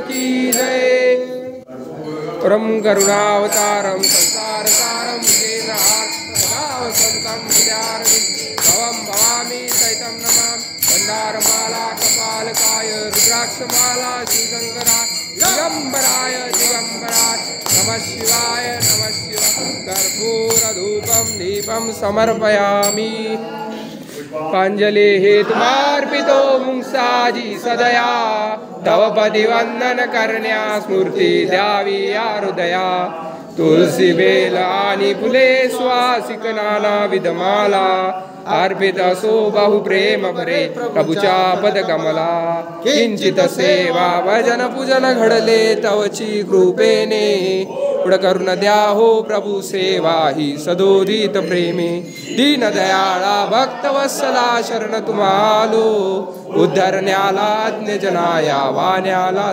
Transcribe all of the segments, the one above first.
की जय। परम करुणावतारम संसार सारम भवम भवामी सहितं नमामि मंदारमाला कपालकाय रुद्राक्षमाला श्रीशंकरा दिगंबराय दिगंबराय नमः शिवाय कर्पूरधूपं दीपं समर्पयामि पांजले हेतुमार्पितो मुंसाजी सदया तव पदिवंदन करण्या स्मृती द्यावी या हृदया तुलसी बेल आणि फुले स्वासिक नाना विधमाला अर्पित असो बहु प्रेम भरे प्रभुच्या पद कमला किंचित सेवा भजन पूजन घडले तवची कृपेने पुढ करून द्या हो प्रभु सेवा ही सदोदित प्रेमे दीन दयाळा भक्त वत्सला शरण तुम्हालो उद्धरण्याला ज्ञजनाया वाण्याला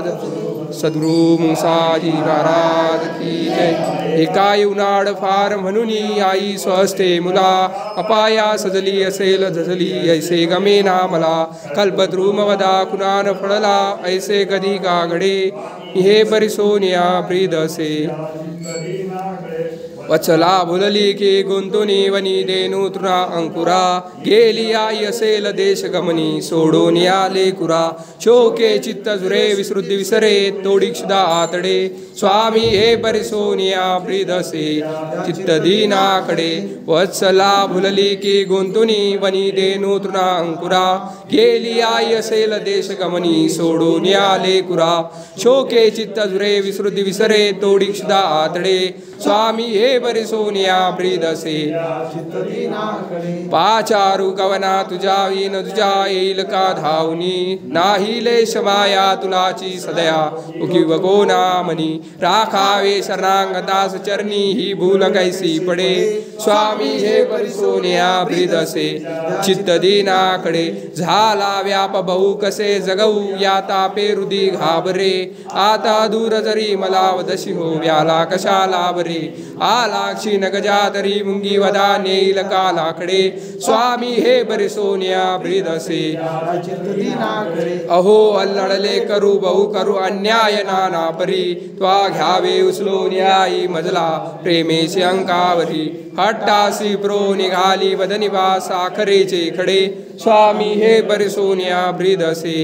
सद्गुरु मुंसाजी महाराज की जय। एकाई उन्हाळ फार म्हणून आई स्वस्ते मुला अपाया सजली असेल झजली ऐसे गमे ना मला कल्पद्रुम वदा कुणान फळला ऐसे कधी का घडे हे परिसोनिया प्रिदसे वत्सला भुलली की गुंतुनी वनी देनु तुरा अंकुरा गेली आई असेल देश गमनी सोडून आले कुरा शोके चित्त जुरे विसृद्धी विसरे तोडी क्षुदा आतडे स्वामी हे परिसोनिया प्रिदसे चित्त दीनाकडे वत्सला भुलली की गुंतुनी वनी देनु तुरा अंकुरा गेली आई असेल देश गमनी सोडून आले कुरा शोके चित्त जुरे विसृद्धी विसरे तोडी क्षुदा आतडे स्वामी हे परिसोनिया प्रिदसे पाचारू कवना तुझा विन तुझा येईल का धावनी नाही लेश माया तुलाची सदया उकी वगो नामनी राखावे शरणांगतास चरणी ही भूल कैसी पडे स्वामी हे परिसोनिया प्रिदसे चित्त दीनाकडे झाला व्याप बहु कसे जगऊ या तापे हृदी घाबरे आता दूर जरी मला वदशी हो व्याला कशाला बरे आलाक्षी नगजा तरी मुंगी वदा नेईल कालाकडे स्वामी हे परिसोनिया प्रिदसे अहो अल्लडले करू बहु करू अन्याय नाना परी त्वा घ्यावे उचलो न्यायी मजला प्रेमेशी अंकावरी हट्टासी प्रो निघाली वदनिवा साखरेचे खडे स्वामी हे परिसोनिया प्रिदसे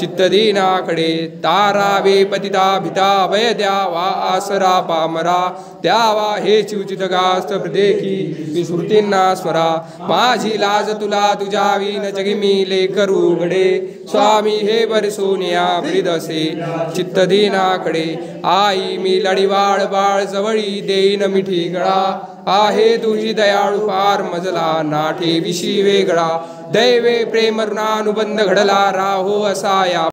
चित्तदीनाकडे तारावे पतिता भिता भय द्यावा आसरा पामरा द्यावा हे चिवचित गास्त देखी विस्मृतींना स्वरा माझी लाज तुला तुझ्या विन जगिमी लेकरू घडे स्वामी हे परिसोनिया प्रिदसे चित्तदीनाकडे आई मी लढीवाळ बाळ जवळी देईन मिठी गळा आहे तुझी दयाळू फार मजला नाठे विशी वेगळा दैवे प्रेम ऋणानुबंध घडला राहो असा या